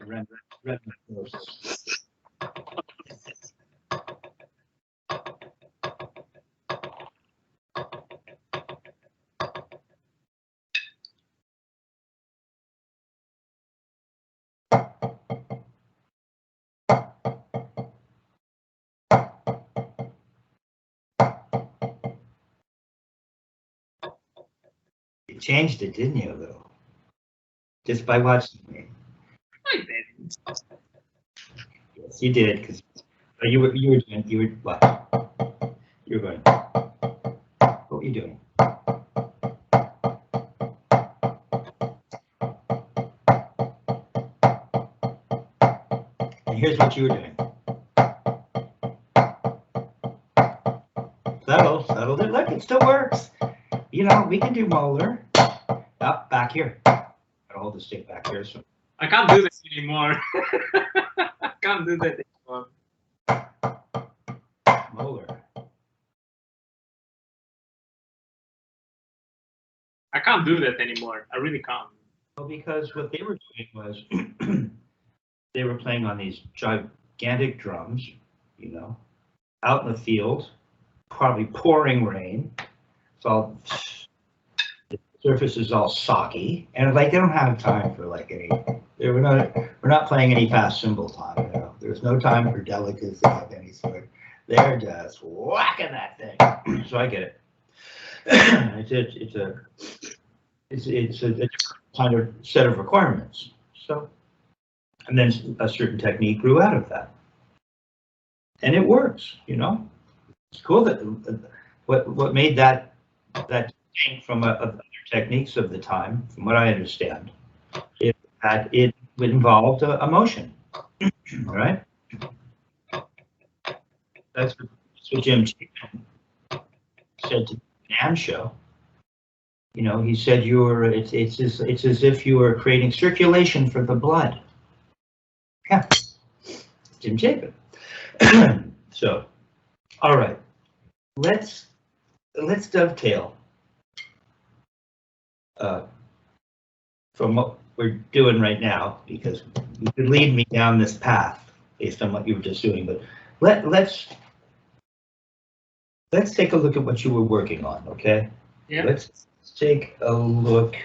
Red Endorses. You changed it, didn't you, a little? Just by watching me. I didn't. Yes, you did, because you were what? You were going. What were you doing? And here's what you were doing. Settled it. Look, it still works. You know, we can do molar. Up back here. Gotta hold the stick back here. So I can't do this anymore. I can't do that anymore. molar. I can't do that anymore. I really can't. Well, because what they were doing was they were playing on these gigantic drums, you know, out in the field, probably pouring rain. It's all, the surface is all soggy, and like they don't have time for like any. We're not playing any fast cymbal time. You know, there's no time for delicacy of any sort. They're just whacking that thing. So I get it. It's a kind of set of requirements. So, and then a certain technique grew out of that, and it works. You know, it's cool that what made that distinct from other techniques of the time, from what I understand, it involved a motion, right? That's what Jim Chapin said to the NAMM show. You know, he said it's as if you were creating circulation for the blood. Yeah, Jim Chapin. So, all right, let's dovetail from what we're doing right now, because you could lead me down this path based on what you were just doing. But let's take a look at what you were working on. Okay. Yeah. Let's take a look.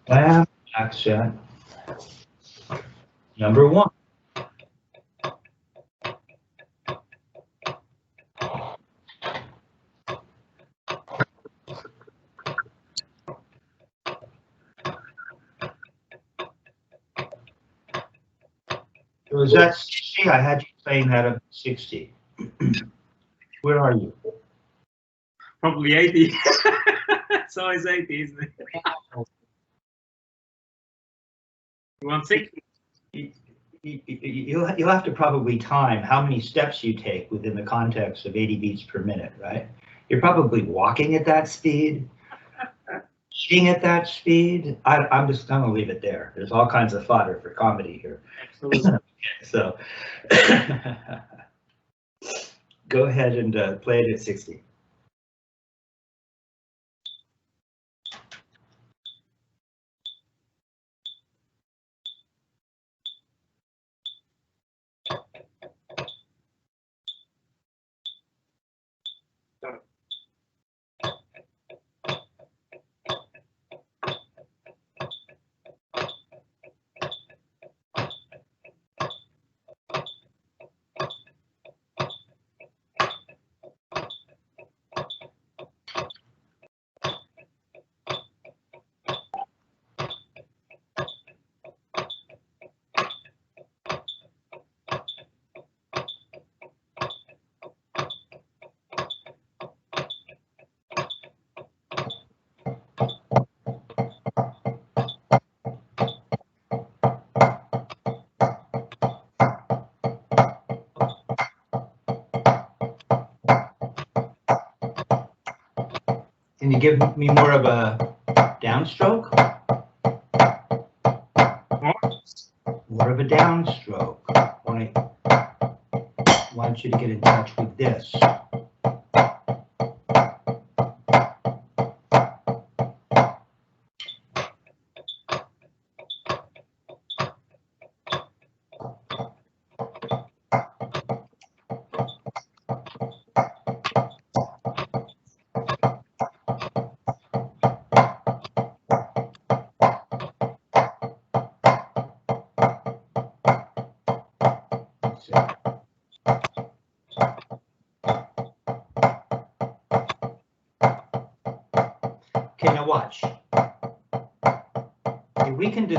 Flam accent number 1. Was that 60? I had you playing that at 60. Where are you? Probably 80. It's always 80, isn't it? You want 60? You'll have to probably time how many steps you take within the context of 80 beats per minute, right? You're probably walking at that speed, eating at that speed. I'm just going to leave it there. There's all kinds of fodder for comedy here. Absolutely. So go ahead and play it at 60. Can you give me more of a downstroke? More of a downstroke. I want you to get in touch with this.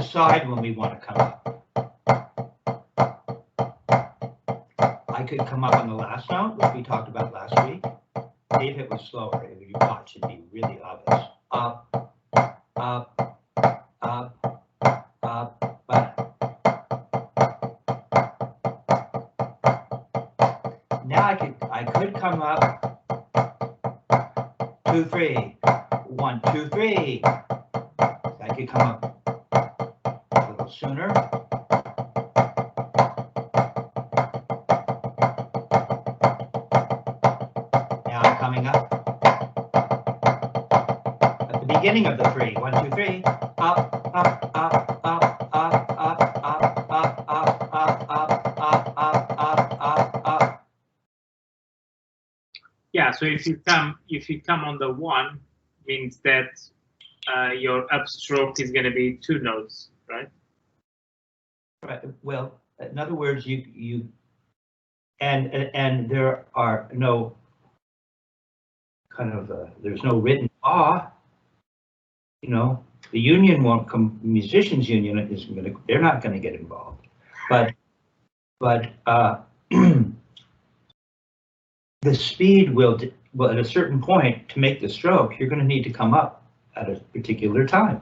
decide when we want to come up. I could come up on the last note, which we talked about last week. If it was slower, you watch, it'd be really obvious. Up, up, up, up, but now I could come up 2, 3, 1, 2, 3. I could come up a little sooner. Now I'm coming up at the beginning of the 3. 1, 2, 3. Up, up, up, up, up, up, up, up, up, up, up, up, up, up, up. Yeah, so if you come on the 1, means that your upstroke is going to be 2 notes, right? Right. Well, in other words, and there are no kind of there's no written law. You know, the union won't come. Musicians' union isn't going to. They're not going to get involved. But the speed will at a certain point to make the stroke. You're going to need to come up at a particular time.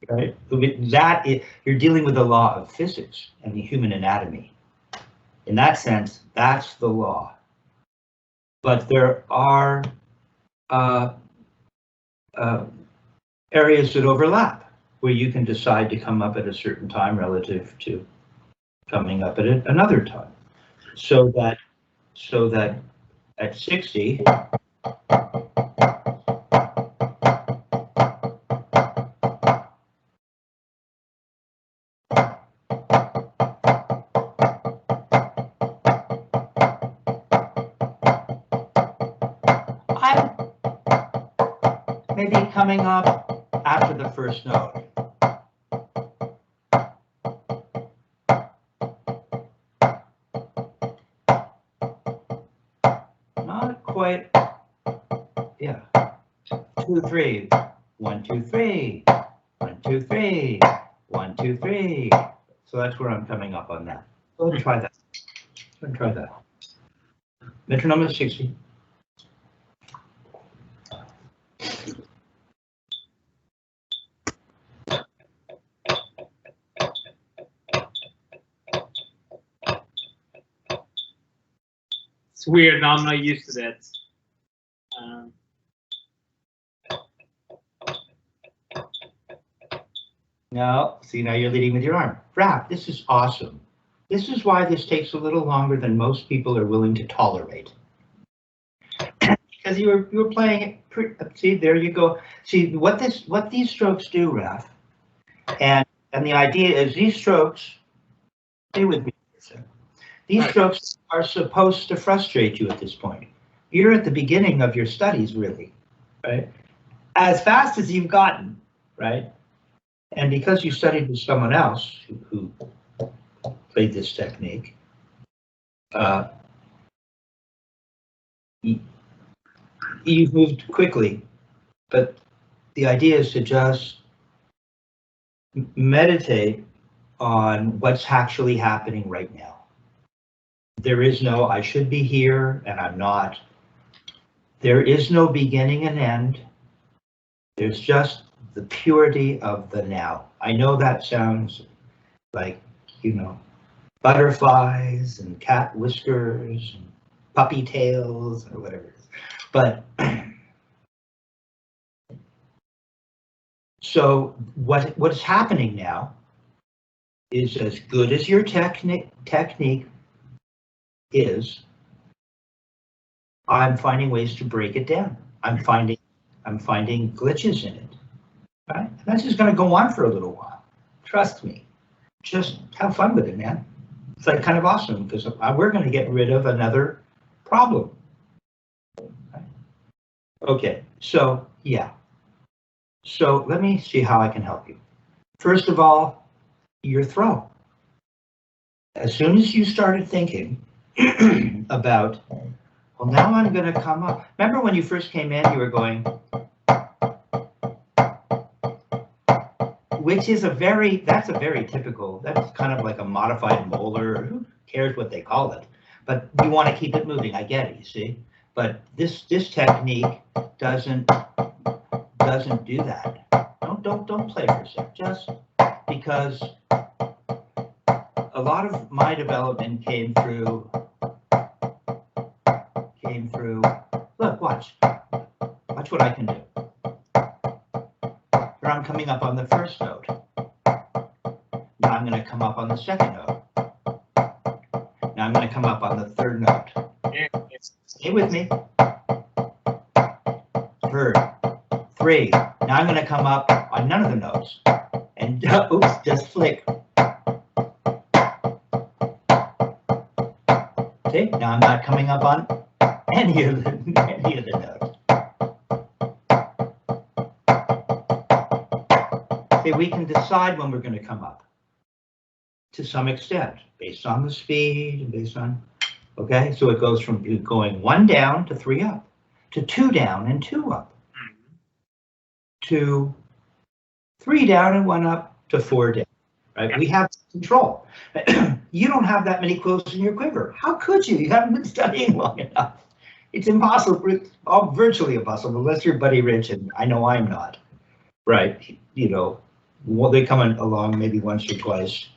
Right? You're dealing with the law of physics and the human anatomy. In that sense, that's the law. But there are areas that overlap where you can decide to come up at a certain time relative to coming up at another time. So that at 60, I'm maybe coming up after the first note. Not quite, yeah. 2, 3, 1, 2, 3, 1, 2, 3, 1, 2, 3. So that's where I'm coming up on that. Go ahead and try that. Go ahead and try that. Metronome is 60. It's weird. I'm not used to that. No, see, now you're leading with your arm. Rap, this is awesome. This is why this takes a little longer than most people are willing to tolerate. Because you were playing it. See, there you go. See what these strokes do, Raf. And the idea is these strokes. Stay with me for a second. These strokes are supposed to frustrate you at this point. You're at the beginning of your studies, really, right? As fast as you've gotten, right? And because you studied with someone else who played this technique, you've moved quickly. But the idea is to just meditate on what's actually happening right now. There is no, I should be here and I'm not. There is no beginning and end. There's just the purity of the now. I know that sounds like, you know, butterflies and cat whiskers and puppy tails or whatever it is. But so what is happening now is, as good as your technique is, I'm finding ways to break it down. I'm finding glitches in it. Right? And that's just going to go on for a little while. Trust me. Just have fun with it, man. It's like kind of awesome because we're going to get rid of another problem. Right? Okay, so yeah. So let me see how I can help you. First of all, your throw. As soon as you started thinking about, well, now I'm going to come up. Remember when you first came in, you were going which is that's a very typical, that's kind of like a modified molar, who cares what they call it? But you want to keep it moving, I get it, you see? But this technique doesn't do that. Don't play for a sec, just because a lot of my development came through, look, watch what I can do. Here I'm coming up on the first note. Now I'm going to come up on the second note. Now I'm going to come up on the third note. Stay with me. Third, 3. Now I'm going to come up on none of the notes. And oops, just flick. See, now I'm not coming up on any of the notes. See, we can decide when we're going to come up to some extent, based on the speed and based on, okay? So it goes from going 1 down to 3 up, to 2 down and 2 up, to 3 down and 1 up, to 4 down, right? We have control. You don't have that many quills in your quiver. How could you? You haven't been studying long enough. It's impossible, virtually impossible, unless you're Buddy Rich, and I know I'm not, right? You know, well, they come along maybe once or twice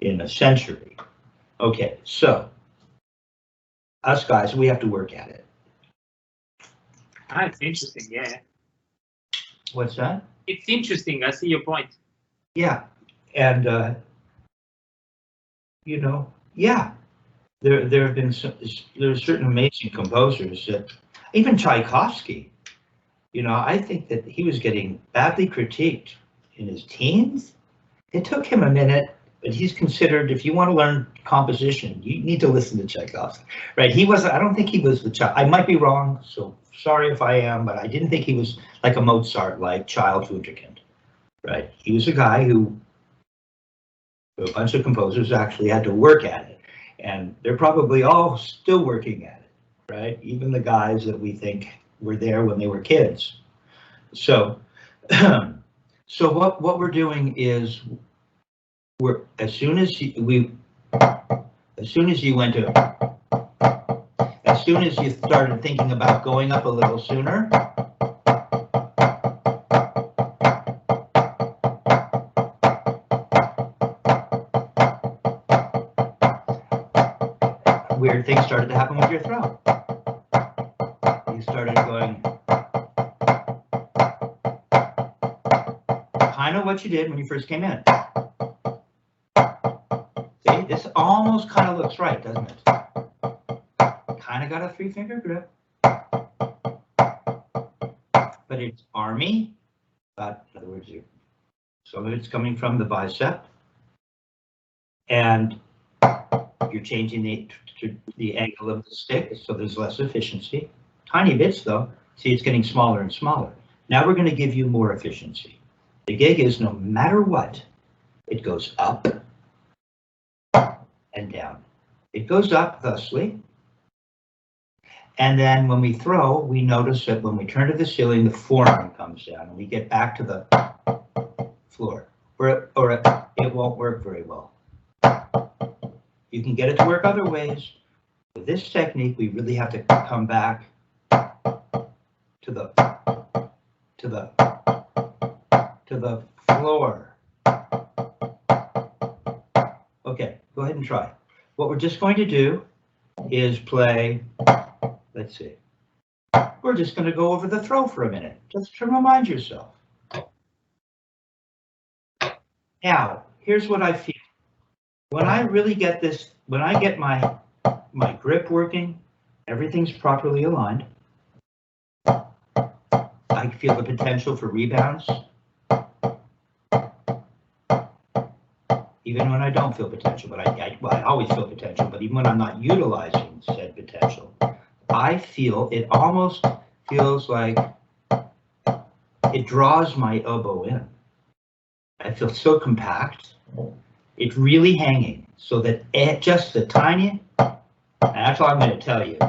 in a century. Okay, so us guys, we have to work at it. Ah, it's interesting, yeah. What's that? It's interesting, I see your point. Yeah, and you know, yeah, there have been there's certain amazing composers that, even Tchaikovsky, you know, I think that he was getting badly critiqued in his teens. It took him a minute, but he's considered, if you want to learn composition, you need to listen to Tchaikovsky, right? He wasn't, I don't think he was the child, I might be wrong, so sorry if I am, but I didn't think he was like a Mozart-like child wunderkind, right? He was a guy who, a bunch of composers actually had to work at it, and they're probably all still working at it, right? Even the guys that we think were there when they were kids. So, so what we're doing is, as soon as you started thinking about going up a little sooner, weird things started to happen with your throat. You started going kind of what you did when you first came in. See, this almost kind of looks right, doesn't it? Kind of got a 3-finger grip. But it's army, but in other words, some of it's coming from the bicep, and you're changing the angle of the stick, so there's less efficiency. Tiny bits though. See, it's getting smaller and smaller. Now we're going to give you more efficiency. The gig is, no matter what, it goes up and down. It goes up thusly, and then when we throw, we notice that when we turn to the ceiling, the forearm comes down, and we get back to the floor, or it won't work very well. You can get it to work other ways. With this technique, we really have to come back to the floor. Okay, go ahead and try. What we're just going to do is play, let's see. We're just going to go over the throw for a minute, just to remind yourself. Now, here's what I feel. When I really get this, when I get my grip working, everything's properly aligned. I feel the potential for rebounds. Even when I don't feel potential, but I always feel potential, but even when I'm not utilizing said potential, I feel, it almost feels like it draws my elbow in. I feel so compact. It's really hanging, so that just the tiny, and that's all I'm going to tell you.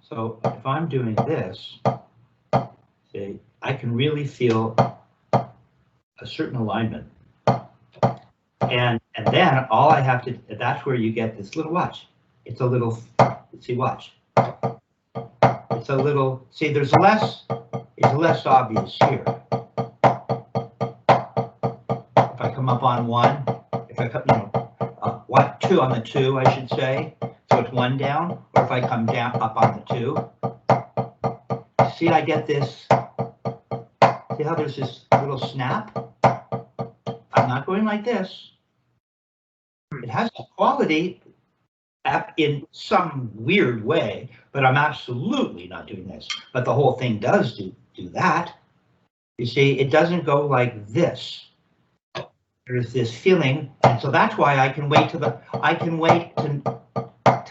So doing this, see, I can really feel a certain alignment. And then all I have to, that's where you get this little, watch. It's a little, see, watch. It's a little, see, there's less, it's less obvious here. If I come up on one, if I come, you know, one, two on the two, I should say. So it's one down, or if I come down up on the two. See, I get this, see how there's this little snap? I'm not going like this. It has a quality in some weird way, but I'm absolutely not doing this. But the whole thing does do that. You see, it doesn't go like this. There's this feeling, and so that's why I can wait till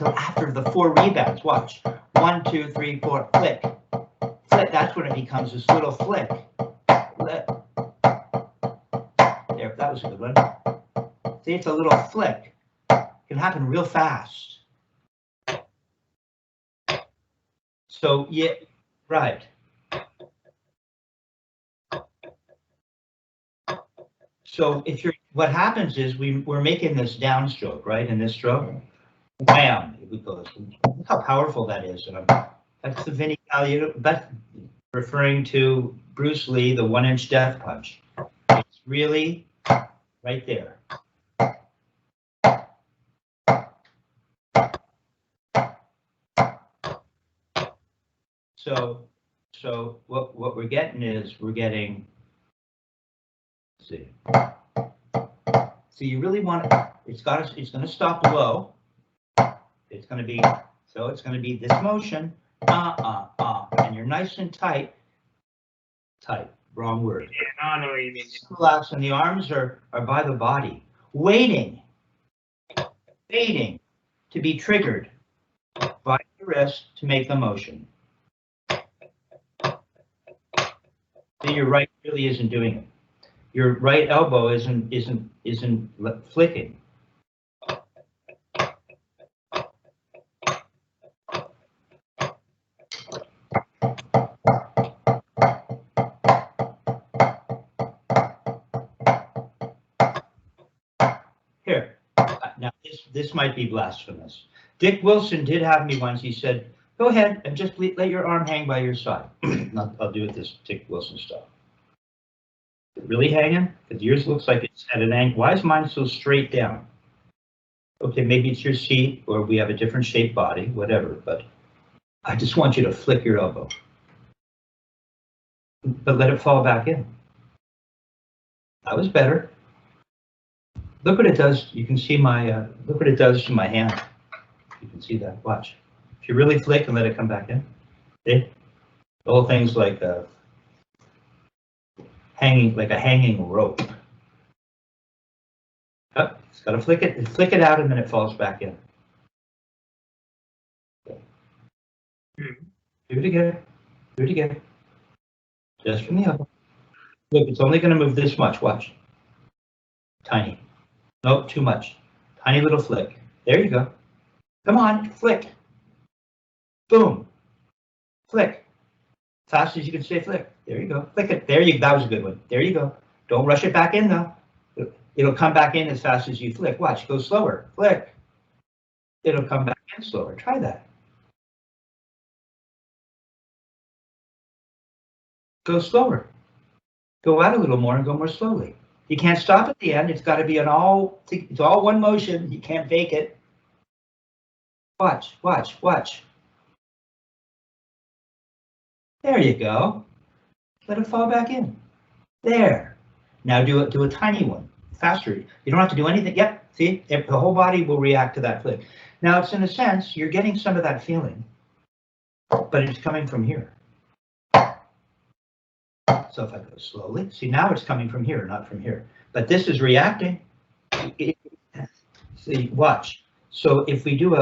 after the 4 rebounds. Watch, 1, 2, 3, 4, flick, flick. That's when it becomes this little flick. Flick. There, that was a good one. See, it's a little flick. It can happen real fast. So, yeah, right. So if you're, what happens is we're making this downstroke, right? In this stroke, wham, it goes. Look how powerful that is. And that's the Vinnie Colaiuta, that's referring to Bruce Lee, the 1-inch death punch. It's really right there. So what we're getting is we're getting, let's see. So you really want to, it's going to stop low. It's going to be, so it's going to be this motion, and you're nice and tight, wrong word. Yeah, I know what you mean. Relax, and the arms are by the body, waiting to be triggered by the wrist to make the motion. So your right really isn't doing it. Your right elbow isn't flicking. Here, now this might be blasphemous. Dick Wilson did have me once. He said, "Go ahead and just let your arm hang by your side." I'll do it this Dick Wilson style. Is it really hanging? Because yours looks like it's at an angle. Why is mine so straight down? Okay, maybe it's your seat, or we have a different shaped body, whatever. But I just want you to flick your elbow, but let it fall back in. That was better. Look what it does. You can see my, look what it does to my hand. You can see that, watch. If you really flick and let it come back in, see? The whole thing's like a hanging rope. Oh, it's got to flick it out, and then it falls back in. Okay. Do it again. Do it again. Just from the elbow. Look, it's only going to move this much. Watch. Tiny. Nope, too much. Tiny little flick. There you go. Come on, flick. Boom. Flick. Fast as you can say flick. There you go. Flick it. There you go. That was a good one. There you go. Don't rush it back in though. It'll come back in as fast as you flick. Watch. Go slower. Flick. It'll come back in slower. Try that. Go slower. Go out a little more and go more slowly. You can't stop at the end. It's got to be it's all one motion. You can't fake it. Watch, watch, watch. There you go. Let it fall back in. There. Now do a tiny one, faster. You don't have to do anything. Yep, see, the whole body will react to that flick. Now it's in a sense, you're getting some of that feeling, but it's coming from here. So if I go slowly, see now it's coming from here, not from here. But this is reacting. See, watch. So if we do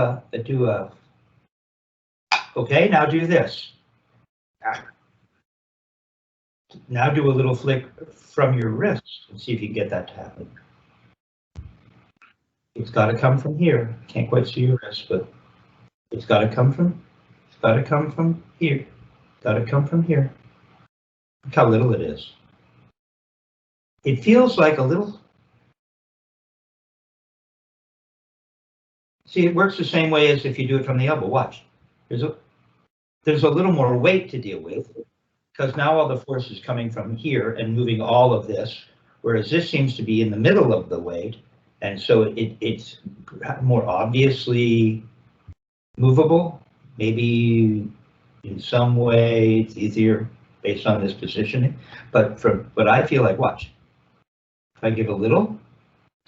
okay, now do this. Now do a little flick from your wrist and see if you can get that to happen. It's got to come from here. Can't quite see your wrist, but it's got to come from gotta come from here. Gotta come from here. Look how little it is. It feels like a little. See, it works the same way as if you do it from the elbow. Watch. There's a little more weight to deal with because now all the force is coming from here and moving all of this, whereas this seems to be in the middle of the weight, and so it's more obviously movable. Maybe in some way it's easier based on this positioning, but I feel like, watch. If I give a little,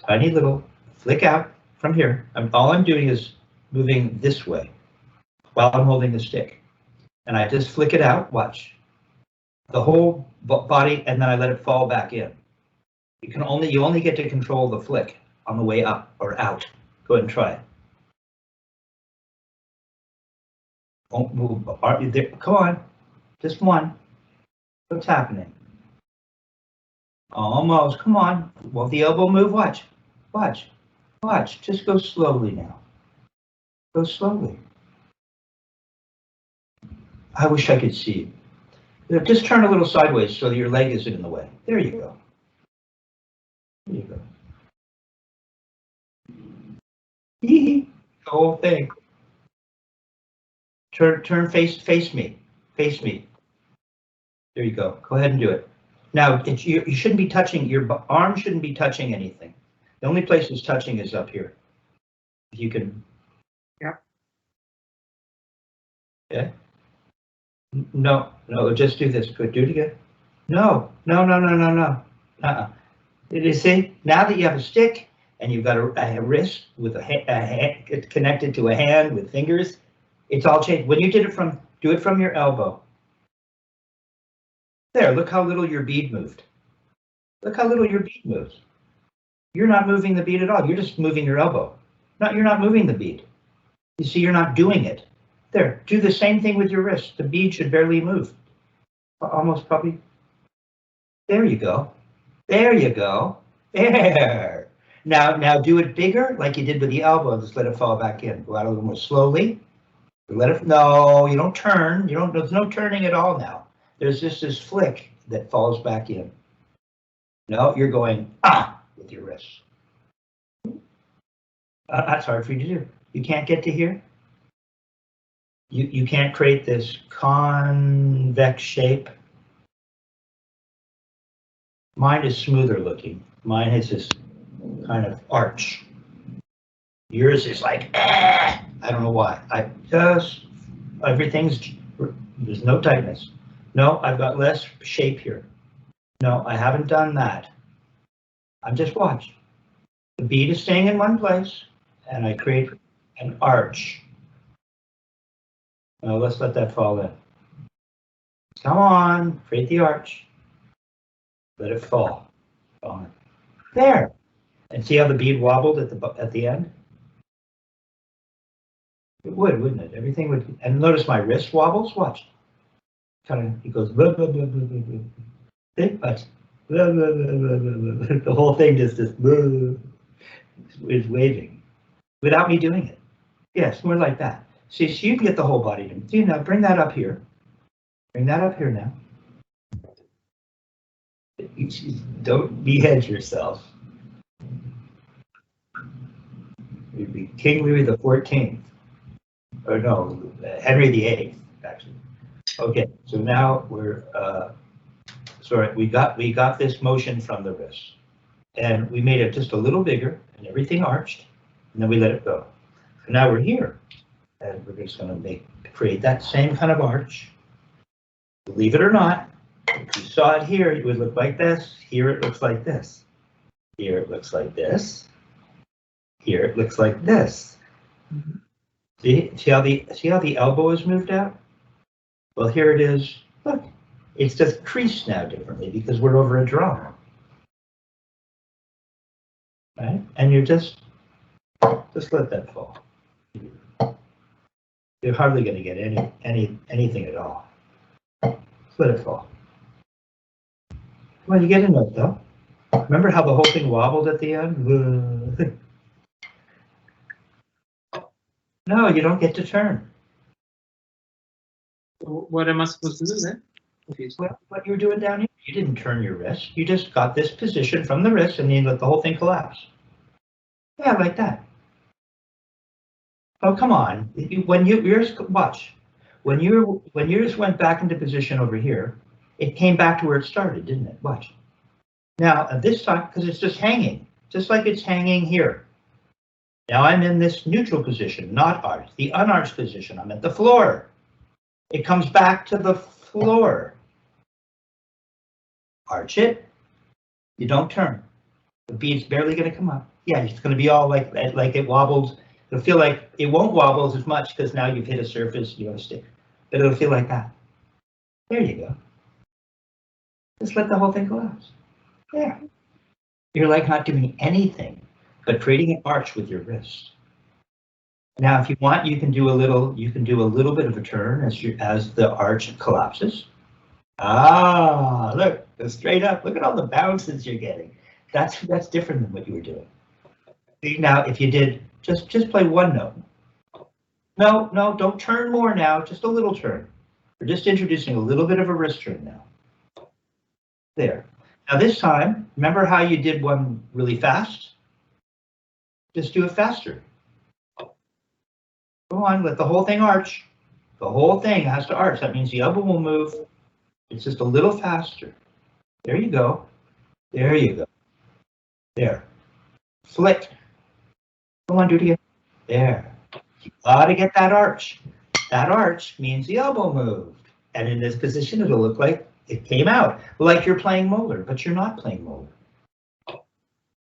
tiny little flick out from here, all I'm doing is moving this way while I'm holding the stick. And I just flick it out, watch. The whole body, and then I let it fall back in. You only get to control the flick on the way up or out. Go ahead and try it. Don't move. Come on, just one. What's happening? Almost, come on. Will the elbow move? Watch, watch. Watch, just go slowly now. Go slowly. I wish I could see you. Just turn a little sideways so that your leg isn't in the way. There you go. There you go. The whole thing. Turn face me. Face me. There you go. Go ahead and do it. Now, you shouldn't be touching, your arm shouldn't be touching anything. The only place it's touching is up here. If you can. Yeah. Yeah. No, just do this. Good, do it again. No. You see, now that you have a stick and you've got a wrist with a hand connected to a hand with fingers, it's all changed. When you did it do it from your elbow. There, look how little your bead moved. Look how little your bead moves. You're not moving the bead at all. You're just moving your elbow. You're not moving the bead. You see, you're not doing it. There, do the same thing with your wrist. The bead should barely move. Almost probably. There you go. There you go. There. Now do it bigger like you did with the elbow. Just let it fall back in. Go out a little more slowly. No, you don't turn. There's no turning at all now. There's just this flick that falls back in. No, you're going with your wrists. That's hard for you to do. You can't get to here. You can't create this convex shape. Mine is smoother looking. Mine has this kind of arch. Yours is like, I don't know why. There's no tightness. No, I've got less shape here. No, I haven't done that. I'm just watch. The bead is staying in one place, and I create an arch. Now let's let that fall in. Come on, create the arch. Let it fall. There. And see how the bead wobbled at the end? It would, wouldn't it? Everything would. And notice my wrist wobbles. Watch. Kind of. It goes blah blah blah blah blah blah. See? Watch. Blah, blah, blah, blah, blah, blah. The whole thing just is waving without me doing it. Yes, more like that. See, so you can get the whole body to. See, now bring that up here. Bring that up here now. Don't behead yourself. You'd be King Louis XIV. Or no, Henry VIII, actually. Okay, so now we're sorry, we got this motion from the wrist, and we made it just a little bigger, and everything arched, and then we let it go. So now we're here, and we're just going to create that same kind of arch. Believe it or not, if you saw it here, it would look like this. Here it looks like this. Here it looks like this. Here it looks like this. Mm-hmm. See how the elbow is moved out? Well, here it is. Look, it's just creased now differently because we're over a drum. Right? And you just let that fall. You're hardly going to get anything at all. Just let it fall. Come on, you get into it though. Remember how the whole thing wobbled at the end? No, you don't get to turn. What am I supposed to do then? Well, what you were doing down here, you didn't turn your wrist. You just got this position from the wrist and then let the whole thing collapse. Yeah, like that. Oh, come on. When yours, watch. When yours went back into position over here, it came back to where it started, didn't it? Watch. Now, this time, because it's just hanging, just like it's hanging here. Now I'm in this neutral position, not arched, the unarched position. I'm at the floor. It comes back to the floor. Arch it. You don't turn. The bead's barely going to come up. Yeah, it's going to be all like it wobbles. It'll feel like it won't wobble as much because now you've hit a surface, you have a stick. But it'll feel like that. There you go. Just let the whole thing collapse. There. You're like not doing anything but creating an arch with your wrist. Now, if you want, you can do a little bit of a turn as the arch collapses. Ah, look, go straight up. Look at all the bounces you're getting. That's different than what you were doing. Now, if you did, just play one note. No, don't turn more now, just a little turn. We're just introducing a little bit of a wrist turn now. There. Now this time, remember how you did one really fast? Just do it faster. Go on, let the whole thing arch. The whole thing has to arch. That means the elbow will move. It's just a little faster. There you go. There you go. There. Flick. Come on, do it again. There. You gotta get that arch. That arch means the elbow moved. And in this position, it'll look like it came out. Like you're playing molar, but you're not playing molar.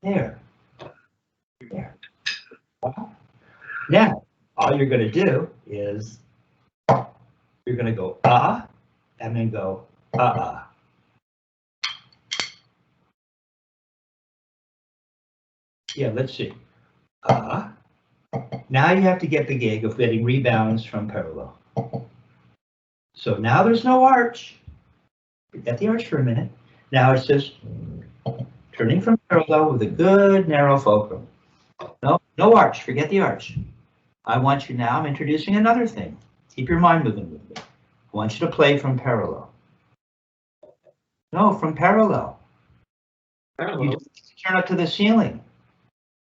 There. There. Wow. Now, all you're gonna do is you're gonna go ah, and then go ah. Yeah, let's see. Now you have to get the gig of getting rebounds from parallel. So now there's no arch. Forget the arch for a minute. Now it's just turning from parallel with a good narrow fulcrum. No arch. Forget the arch. I want you now, I'm introducing another thing. Keep your mind moving with me. I want you to play from parallel. No, from parallel. You turn up to the ceiling.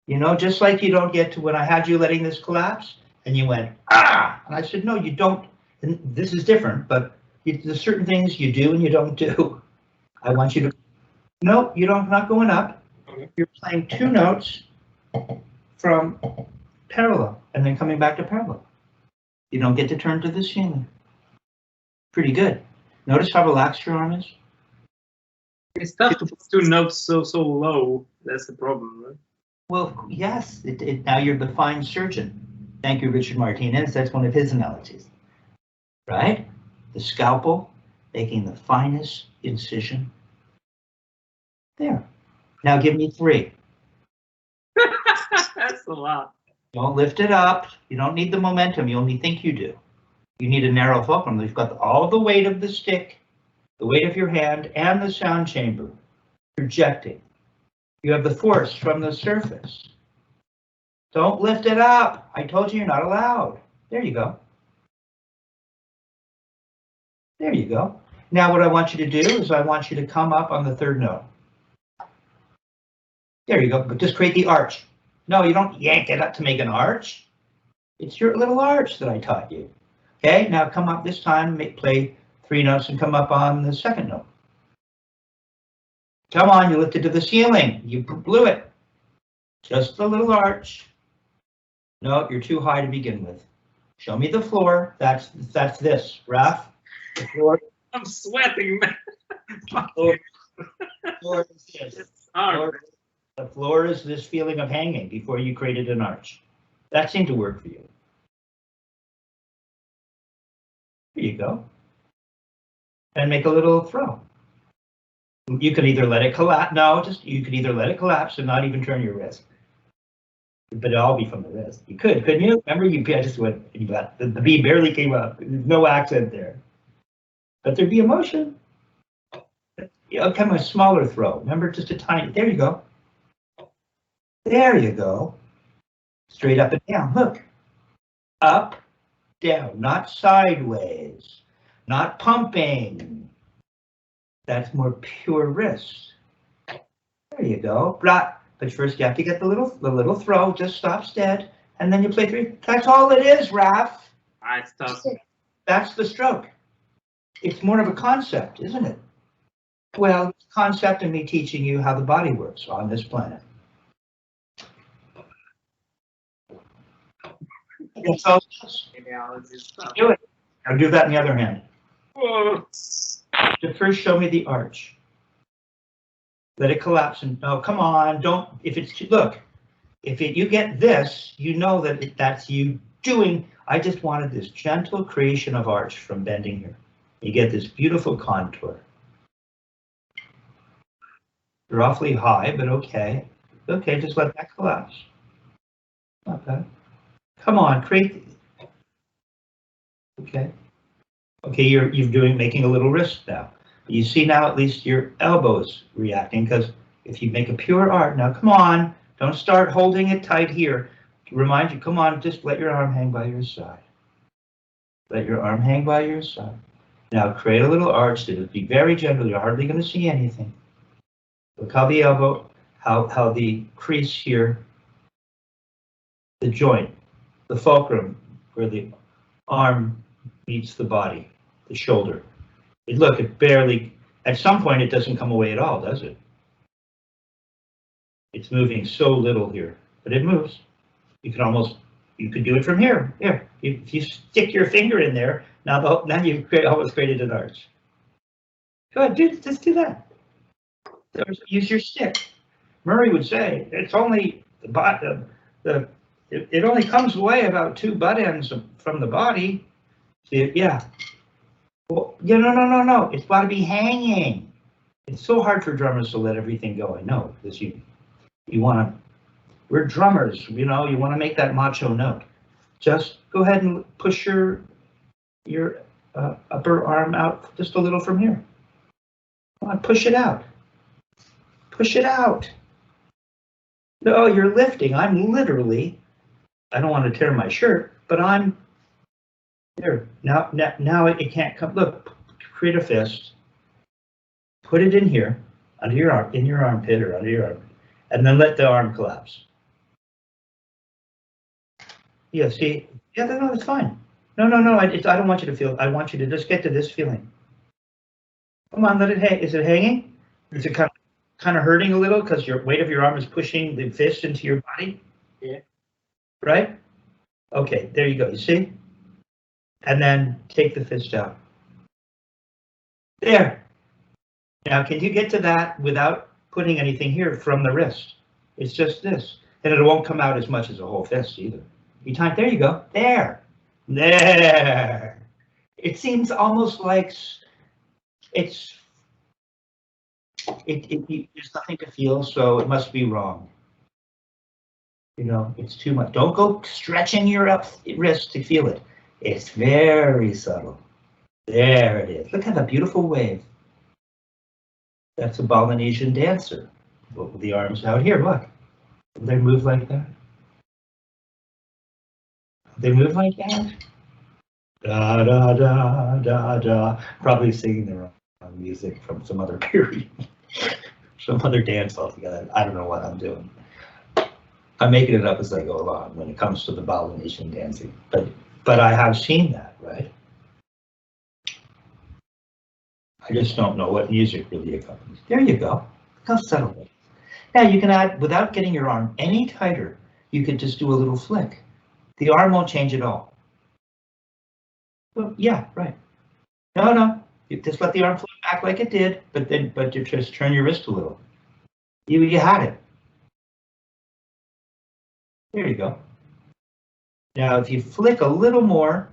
You know, just like you don't get to when I had you letting this collapse and you went, ah! And I said, no, you don't. And this is different, but there's certain things you do and you don't do. I want you to, no, you don't, not going up. You're playing two notes from parallel and then coming back to parallel. You don't get to turn to the ceiling. Pretty good. Notice how relaxed your arm is? It's tough to put two notes so low. That's the problem, right? Well, yes. Now you're the fine surgeon. Thank you, Richard Martinez. That's one of his analogies. Right? The scalpel making the finest incision. There. Now give me 3. That's a lot. Don't lift it up. You don't need the momentum. You only think you do. You need a narrow fulcrum. You've got all the weight of the stick, the weight of your hand, and the sound chamber projecting. You have the force from the surface. Don't lift it up. I told you you're not allowed. There you go. There you go. Now what I want you to do is I want you to come up on the 3rd note. There you go, but just create the arch. No, you don't yank it up to make an arch. It's your little arch that I taught you. Okay, now come up this time, play 3 notes and come up on the 2nd note. Come on, you lifted to the ceiling. You blew it. Just a little arch. No, you're too high to begin with. Show me the floor. That's this, Raph. The floor. I'm sweating, man. The floor is this. The floor is this feeling of hanging before you created an arch. That seemed to work for you. Here you go. And make a little throw. You could either let it collapse. No, you could either let it collapse and not even turn your wrist. But it'll all be from the wrist. You could, couldn't you? Remember, I just went. You got the B barely came up. There's no accent there. But there'd be a motion. It'll come a smaller throw. Remember, just a tiny. There you go. There you go. Straight up and down. Look. Up, down, not sideways. not pumping. That's more pure wrist. There you go. Blah. But first you have to get the little throw, just stops dead, and then you play 3. That's all it is, Raph. I stop. That's the stroke. It's more of a concept, isn't it? Well, concept and me teaching you how the body works on this planet. That's all it is. Do it. I'll do that in the other hand. So first show me the arch. Let it collapse and no, come on, don't, if it's, look, if you get this, you know that that's you doing, I just wanted this gentle creation of arch from bending here. You get this beautiful contour. You're awfully high, but okay. Okay, just let that collapse. Not bad. Come on, create. Okay. Okay, you're making a little wrist now. You see now at least your elbows reacting, because if you make a pure arc, now come on, don't start holding it tight here. Remind you, come on, just let your arm hang by your side. Let your arm hang by your side. Now create a little arch. It'll be very gentle. You're hardly going to see anything. Look how the elbow, how the crease here, the joint, the fulcrum, where the arm meets the body, the shoulder. Look, it barely, at some point it doesn't come away at all, does it? It's moving so little here, but it moves. You could do it from here. Here, if you stick your finger in there, now you've almost created an arch. Go ahead, just do that. Use your stick. Murray would say it's only it only comes away about 2 butt ends from the body. Yeah. Well, yeah, no. It's got to be hanging. It's so hard for drummers to let everything go. I know, because you want to. We're drummers, you know. You want to make that macho note. Just go ahead and push your upper arm out just a little from here. Come on, push it out. Push it out. No, you're lifting. I'm literally. I don't want to tear my shirt, but I'm. There, now it can't come. Look, create a fist. Put it in here, under your arm, in your armpit or under your arm, and then let the arm collapse. Yeah, see, yeah, no, it's fine. No, I don't want you to feel. I want you to just get to this feeling. Come on, let it hang. Is it hanging? Is it kind of hurting a little because your weight of your arm is pushing the fist into your body? Yeah. Right? Okay, there you go. You see? And then take the fist out. There. Now, can you get to that without putting anything here from the wrist? It's just this. And it won't come out as much as a whole fist either. There you go. There. There. It seems almost like there's nothing to feel, so it must be wrong. You know, it's too much. Don't go stretching your wrist to feel it. It's very subtle. There it is. Look at the beautiful wave. That's a Balinesian dancer. With the arms out here, look. They move like that. They move like that. Da da da da da. Probably singing their own music from some other period. Some other dance altogether. I don't know what I'm doing. I'm making it up as I go along when it comes to the Balinesian dancing. But I have seen that, right? I just don't know what music really accompanies. There you go. Look how subtle it is. Now you can add, without getting your arm any tighter, you could just do a little flick. The arm won't change at all. Well, yeah, right. No. You just let the arm flip back like it did, but you just turn your wrist a little. You had it. There you go. Now, if you flick a little more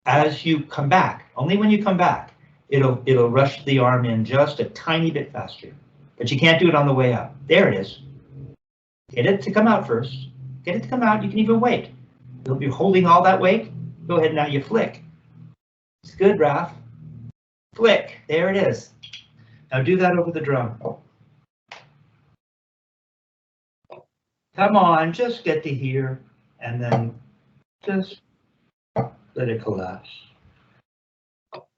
as you come back, only when you come back, it'll rush the arm in just a tiny bit faster. But you can't do it on the way out. There it is. Get it to come out first. Get it to come out. You can even wait. You'll be holding all that weight. Go ahead, now you flick. It's good, Raph. Flick. There it is. Now do that over the drum. Come on, just get to here, and then just let it collapse.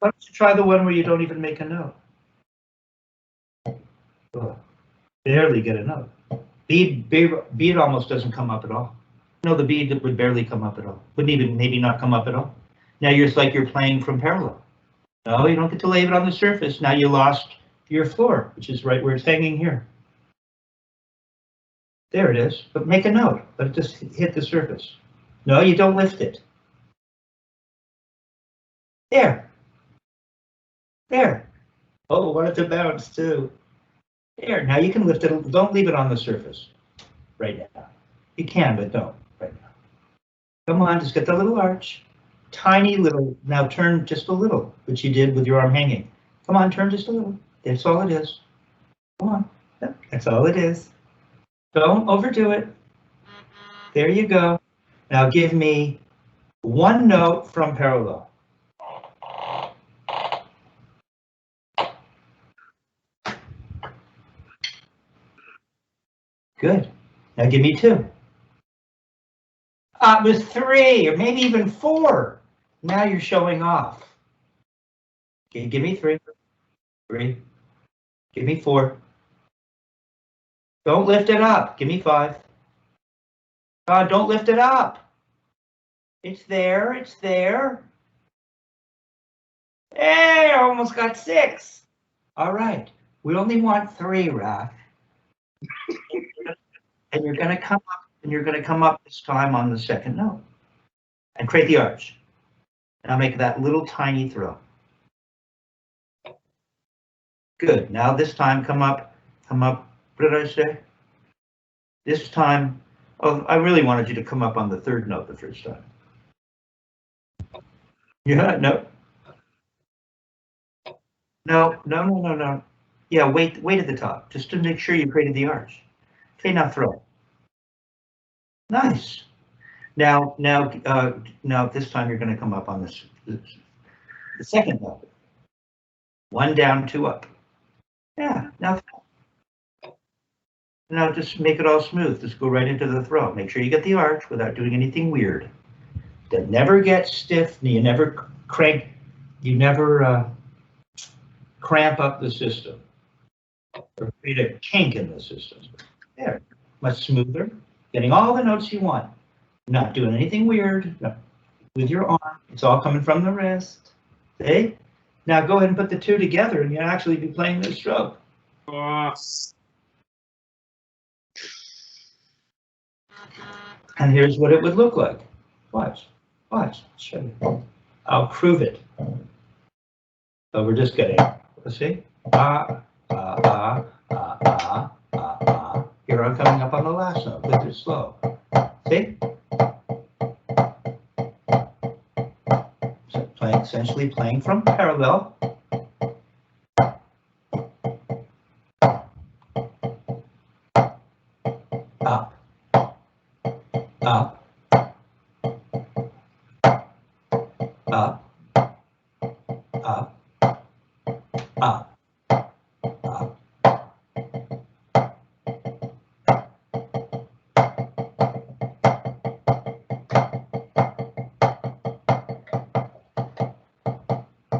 Why don't you try the one where you don't even make a note? Oh, barely get a note. Bead almost doesn't come up at all. No, the bead would barely come up at all. Wouldn't even maybe not come up at all. Now it's like you're playing from parallel. No, you don't get to lay it on the surface. Now you lost your floor, which is right where it's hanging here. There it is. But make a note. Let it just hit the surface. No, you don't lift it. There. There. Oh, I want it to bounce too. There. Now you can lift it. Don't leave it on the surface right now. You can, but don't right now. Come on, just get the little arch. Tiny little. Now turn just a little, which you did with your arm hanging. Come on, turn just a little. That's all it is. Come on. That's all it is. Don't overdo it. There you go. Now give me one note from parallel. Good. Now give me two. It was three, or maybe even four. Now you're showing off. Okay, give me three. Three. Give me four. Don't lift it up. Give me five. Don't lift it up. It's there. It's there. Hey, I almost got six. All right. We only want three, Raph. And you're going to come up, and you're going to come up this time on the second note and create the arch. Now make that little tiny throw. Good. Now this time come up. What did I say? This time, oh, I really wanted you to come up on the third note the first time. Yeah, no. No. Yeah, wait at the top, just to make sure you created the arch. Okay, now throw. Nice. Now this time you're going to come up on the second note. One down, two up. Yeah, now just make it all smooth. Just go right into the throw. Make sure you get the arch without doing anything weird. That never gets stiff. You never crank. You never cramp up the system or create a kink in the system. There, much smoother. Getting all the notes you want. Not doing anything weird. No. With your arm, it's all coming from the wrist. See? Now go ahead and put the two together, and you'll actually be playing this stroke. And here's what it would look like. Watch. I'll show you. I'll prove it. So we're just getting, let's see. Here I'm coming up on the last note. With it slow. See? So essentially playing from parallel. Up. Up. Up. Up. Up. Up.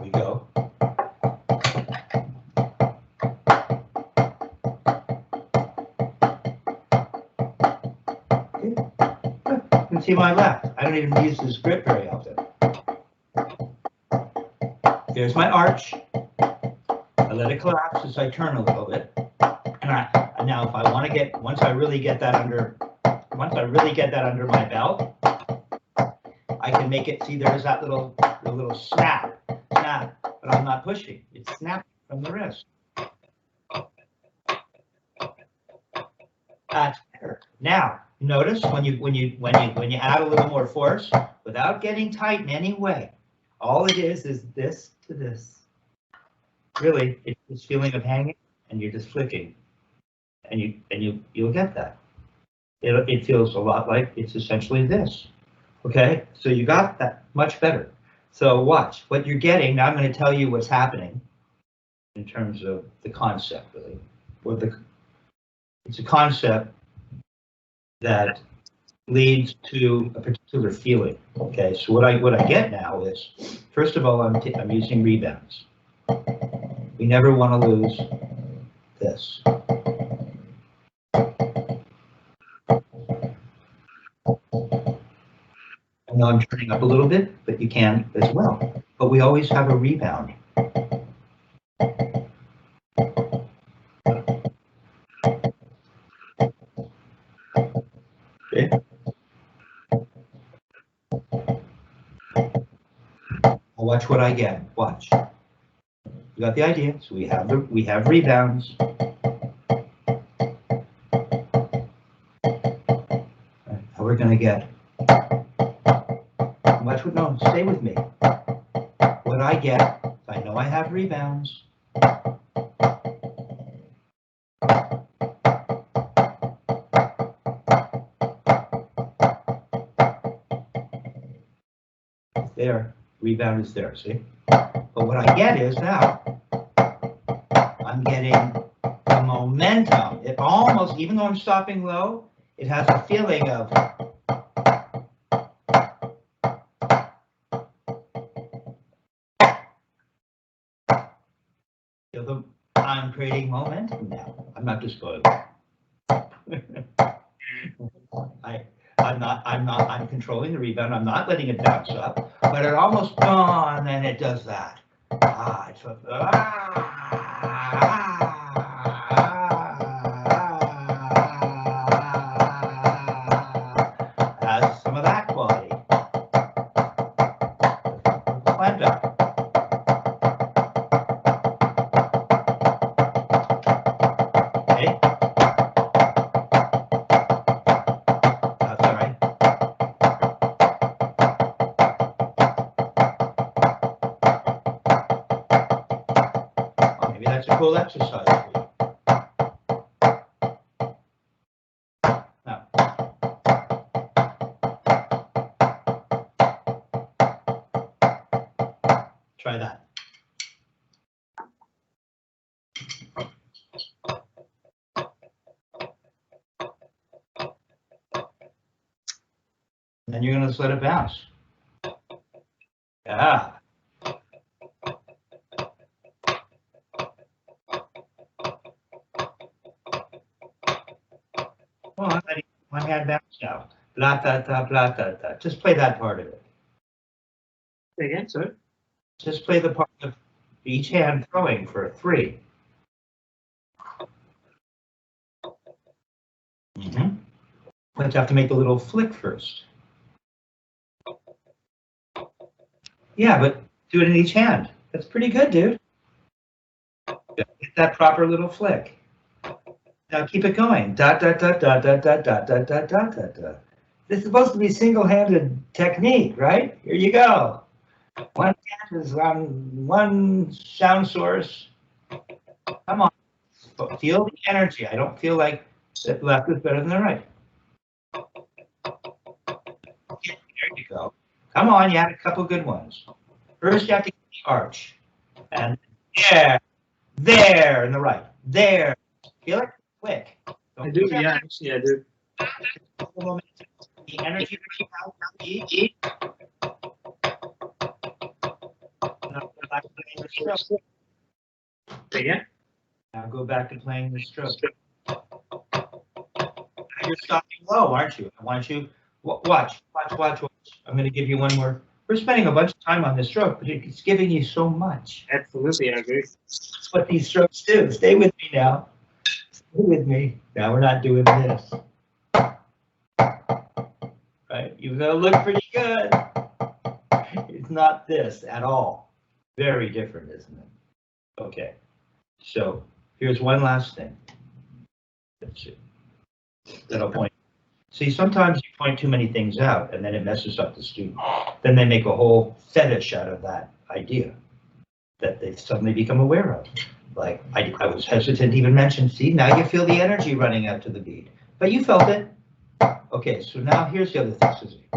We go. You can see my left. I don't even use this grip very often. There's my arch. I let it collapse as I turn a little bit. And now if I want to get, once I really get that under my belt, I can make it, see there's that little snap, but I'm not pushing. It's snapping from the wrist. That's better. Now, notice when you add a little more force, without getting tight in any way, all it is this to this. Really, it's this feeling of hanging, and you're just flicking, and you'll get that. It feels a lot like it's essentially this. Okay, so you got that much better. So watch what you're getting. Now I'm going to tell you what's happening in terms of the concept, really, it's a concept that leads to a particular feeling. Okay, so what I get now is, first of all, I'm using rebounds. We never want to lose this. I know I'm turning up a little bit, but you can as well. But we always have a rebound. Okay. Watch what I get. Watch. You got the idea. So we have rebounds. Right, now we're gonna get. Watch what. No, stay with me. What I get. I know I have rebounds. There, rebound is there. See. But what I get is now. I'm getting the momentum. It almost, even though I'm stopping low, it has a feeling of I'm creating momentum now. I'm not just going. I'm controlling the rebound. I'm not letting it bounce up, but it almost and then it does that. Has some of that quality. Slam dunk. Okay. That's all right. Oh, maybe that's a cool exercise for you. Now, try that. And then you're going to just let it bounce. Yeah. Well, I'm letting one hand bounce now. Blah, da, da, blah, da, da. Just play that part of it. Say again, sir? Just play the part of each hand throwing for 3. But you have to make a little flick first. Yeah, but do it in each hand. That's pretty good, dude. Get that proper little flick. Now keep it going. Da da da da da da da da da da da da. This is supposed to be single-handed technique, right? Here you go. One hand is on one sound source. Come on. Feel the energy. I don't feel like the left is better than the right. There you go. Come on, you had a couple good ones. First, you have to get the arch. And there, and the right. There. Feel it? Quick. I do, yeah, actually, I do. The energy out. Again? Now go back to playing the stroke. You're stopping low, aren't you? I want you watch. I'm going to give you one more. We're spending a bunch of time on this stroke, but it's giving you so much. Absolutely, I agree. That's what these strokes do. Stay with me now. Stay with me. Now we're not doing this. Right? You're going to look pretty good. It's not this at all. Very different, isn't it? Okay. So here's one last thing. Let's see. That'll point. See, sometimes you point too many things out and then it messes up the student. Then they make a whole fetish out of that idea that they've suddenly become aware of. Like, I was hesitant to even mention, see, now you feel the energy running out to the beat. But you felt it. Okay, so now here's the other thing, Susie.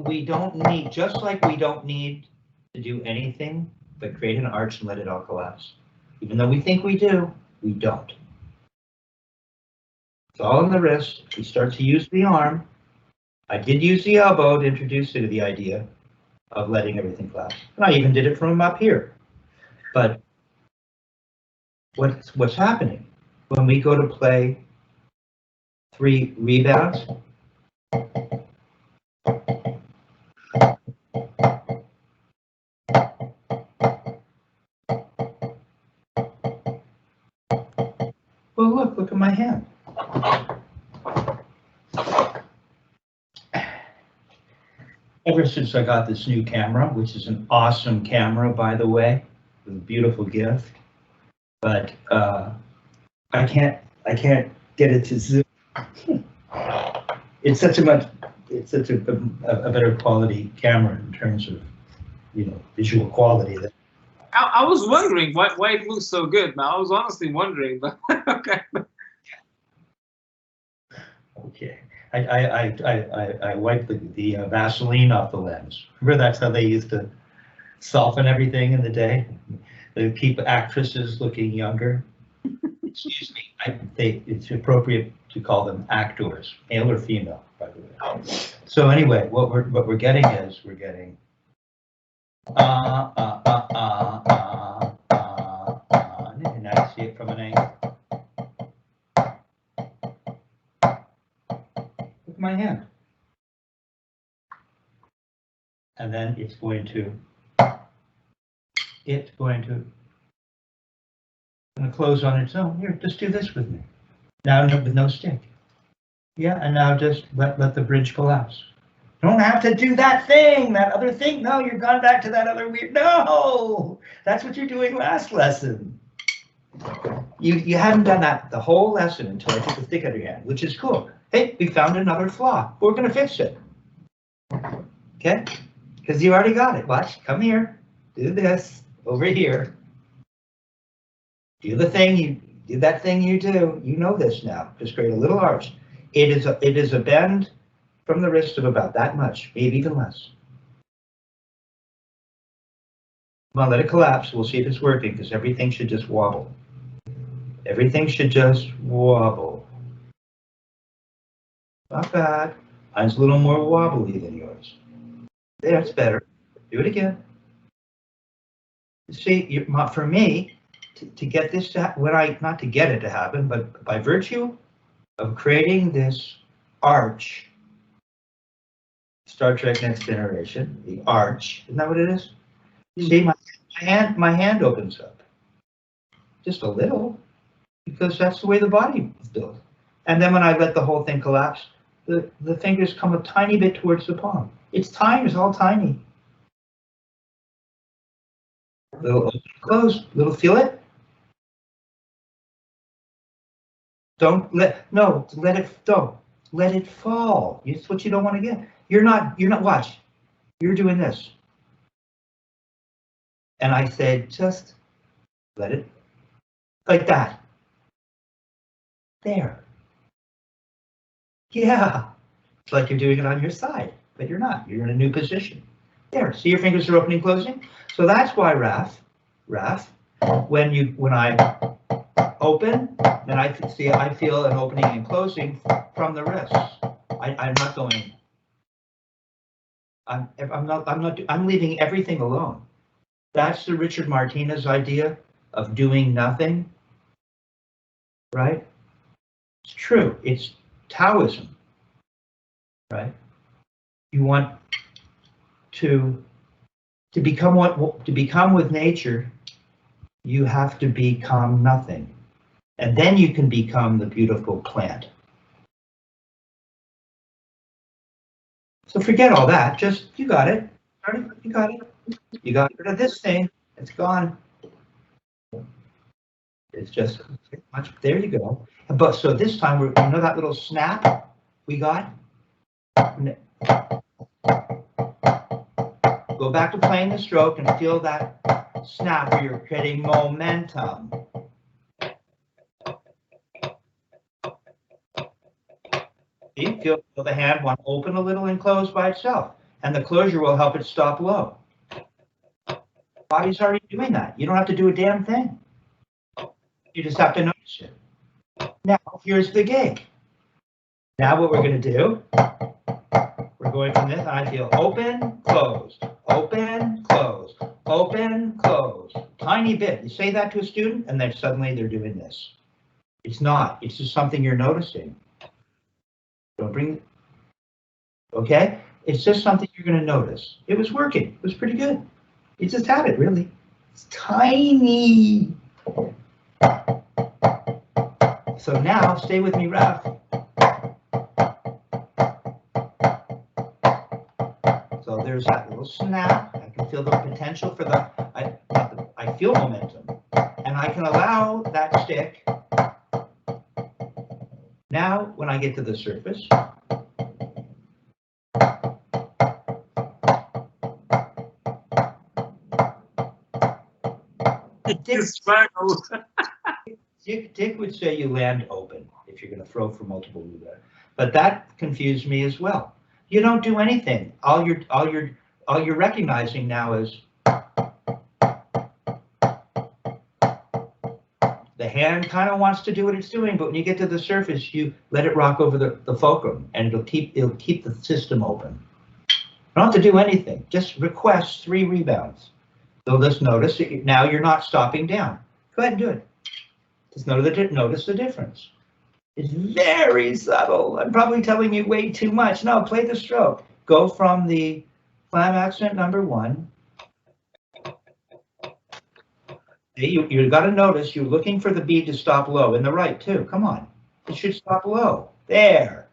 We don't need, just like we don't need to do anything but create an arch and let it all collapse. Even though we think we do, we don't. It's all in the wrist. We start to use the arm. I did use the elbow to introduce you to the idea of letting everything collapse. And I even did it from up here. But what's happening when we go to play 3 rebounds? Well, look at my hand. Ever since I got this new camera, which is an awesome camera, by the way, a beautiful gift, but I can't get it to zoom. It's such a better quality camera in terms of, you know, visual quality. That I was wondering why it looks so good. Now I was honestly wondering, but okay. Okay. I wiped the Vaseline off the lens. Remember, that's how they used to soften everything in the day? They keep actresses looking younger. Excuse me, it's appropriate to call them actors, male or female, by the way. So anyway, what we're getting is we're getting and I see it from an angle. Look at my hand. And then it's going to close on its own. Here, just do this with me. Now with no stick. Yeah, and now just let the bridge collapse. Don't have to do that thing, that other thing. No, you're gone back to that other weird. No, that's what you're doing last lesson. You hadn't done that the whole lesson until I took the stick out of your hand, which is cool. Hey, we found another flaw. We're going to fix it. Okay? Because you already got it. Watch. Come here. Do this over here. Do the thing you do. That thing you do. You know this now. Just create a little arch. It is a bend from the wrist of about that much, maybe even less. Come on, let it collapse. We'll see if it's working, because everything should just wobble. Everything should just wobble. Not bad. Mine's a little more wobbly than yours. There, it's better. Do it again. See, for me, to get this to not to get it to happen, but by virtue of creating this arch, Star Trek Next Generation, the arch, isn't that what it is? See, my hand opens up just a little, because that's the way the body is built. And then when I let the whole thing collapse, the fingers come a tiny bit towards the palm. It's tiny, it's all tiny. Little open, close, little feel it. Let it fall. It's what you don't want to get. You're not, watch. You're doing this. And I said, just let it, like that. There. Yeah. It's like you're doing it on your side, but you're not. You're in a new position. There. See, your fingers are opening, closing. So that's why, Raph, when I open, then I feel an opening and closing from the wrist. I'm not going. I'm leaving everything alone. That's the Richard Martinez idea of doing nothing, right? It's true. It's Taoism, right? You want to become with nature. You have to become nothing, and then you can become the beautiful plant. So forget all that. Just you got it. You got it. You got rid of this thing. It's gone. It's just much. There you go. But so this time we're, you know, that little snap we got. Go back to playing the stroke and feel that snap where you're creating momentum. See, feel the hand want to open a little and close by itself, and the closure will help it stop low. Body's already doing that. You don't have to do a damn thing. You just have to notice it. Now, here's the gig. Now what we're going to do, we're going from this, and I feel open, closed, open, closed, open, closed. Tiny bit. You say that to a student, and then suddenly they're doing this. It's not. It's just something you're noticing. Don't bring. Okay? It's just something you're going to notice. It was working. It was pretty good. You just had it, really. It's tiny. So now, stay with me, Ralph. So there's that little snap. I can feel the potential for the, I feel momentum. And I can allow that stick. Now, when I get to the surface, Dick would say you land open if you're going to throw for multiple rebounds, but that confused me as well. You don't do anything. All you're recognizing now is the hand kind of wants to do what it's doing, but when you get to the surface, you let it rock over the fulcrum, and it'll keep the system open. You don't have to do anything. Just request 3 rebounds. So just notice that now you're not stopping down. Go ahead and do it. Just notice the difference. It's very subtle. I'm probably telling you way too much. No, play the stroke. Go from the Flam accent number 1. You got to notice you're looking for the bead to stop low, and the right too. Come on, it should stop low. There.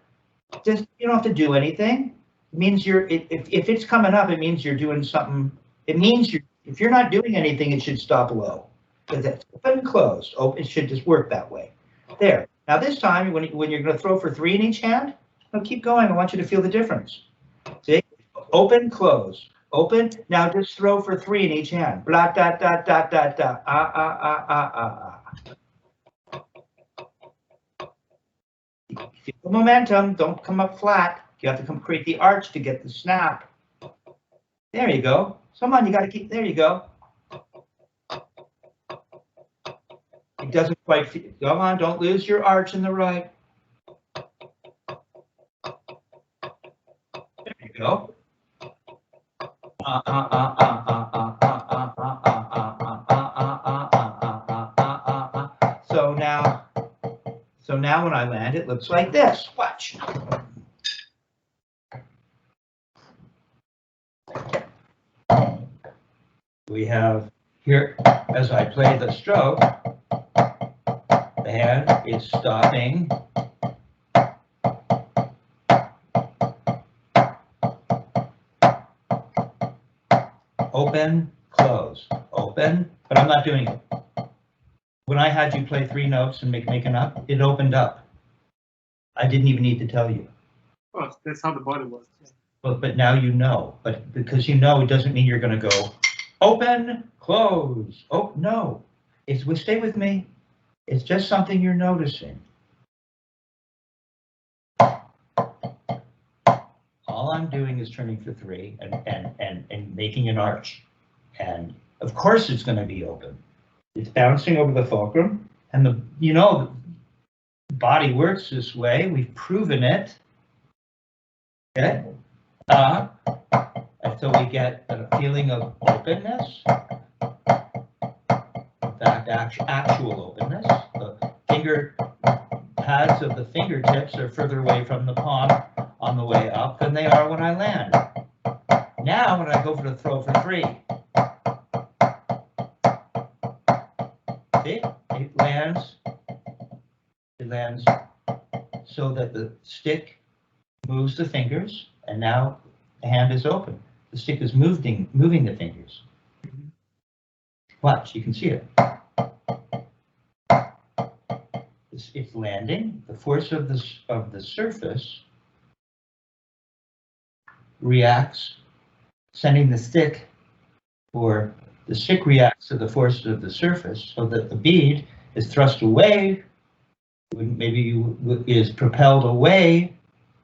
Just you don't have to do anything. It means you're if it's coming up, it means you're doing something. It means if you're not doing anything, it should stop low. Because it's open and closed. Oh, it should just work that way. There. Now this time, when you're going to throw for 3 in each hand, keep going. I want you to feel the difference. See? Open, close. Open. Now just throw for 3 in each hand. Blah, da, da, da, da, da. Ah, ah, ah, ah, ah, ah. Feel the momentum. Don't come up flat. You have to come create the arch to get the snap. There you go. Come on, you got to keep. There you go. It doesn't quite feel. Come on, don't lose your arch in the right. There you go. So now when I land, it looks like this. Watch. We have here, as I play the stroke, the hand is stopping. Open, close, open, but I'm not doing it. When I had you play 3 notes and make an up, it opened up. I didn't even need to tell you. Oh, that's how the body works. Yeah. But now you know. But because you know, it doesn't mean you're going to go open, close. Oh no, stay with me. It's just something you're noticing. All I'm doing is turning for 3 and making an arch. And of course it's going to be open. It's bouncing over the fulcrum, and the body works this way. We've proven it. Okay. And so we get a feeling of openness. In fact, actual openness. The finger pads of the fingertips are further away from the palm on the way up than they are when I land. Now, when I go for the throw for 3, see, it lands so that the stick moves the fingers, and now the hand is open. The stick is moving the fingers. Watch, you can see it. It's landing. The force of the surface reacts, sending the stick, or the stick reacts to the force of the surface, so that the bead is thrust away, maybe is propelled away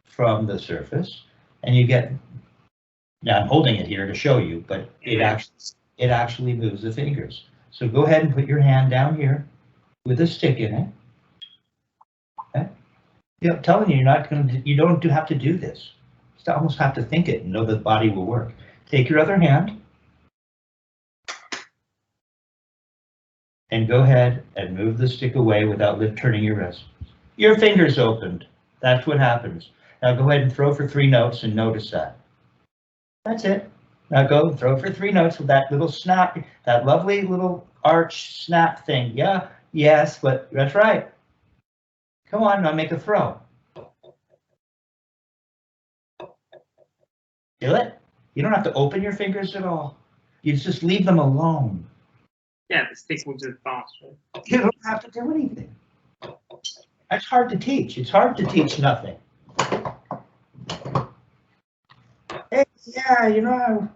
from the surface, and you get. Now I'm holding it here to show you, but it actually moves the fingers. So go ahead and put your hand down here with a stick in it. Okay. You know, I'm telling you, you're not going to, you don't have to do this. You almost have to think it and know the body will work. Take your other hand and go ahead and move the stick away without turning your wrist. Your fingers opened. That's what happens. Now go ahead and throw for 3 notes and notice that. That's it. Now go throw for 3 notes with that little snap, that lovely little arch snap thing. Yeah, yes, but that's right. Come on, now make a throw. Do it. You don't have to open your fingers at all. You just leave them alone. Yeah, the stick will just bounce, right? You don't have to do anything. That's hard to teach. It's hard to teach nothing. Hey, yeah,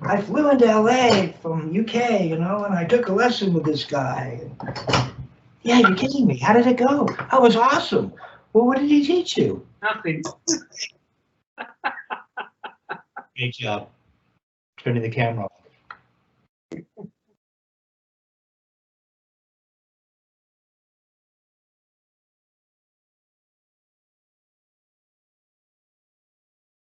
I flew into LA from UK, and I took a lesson with this guy. Yeah, you're kidding me. How did it go? That was awesome. Well, what did he teach you? Nothing. Great job. Turning the camera off.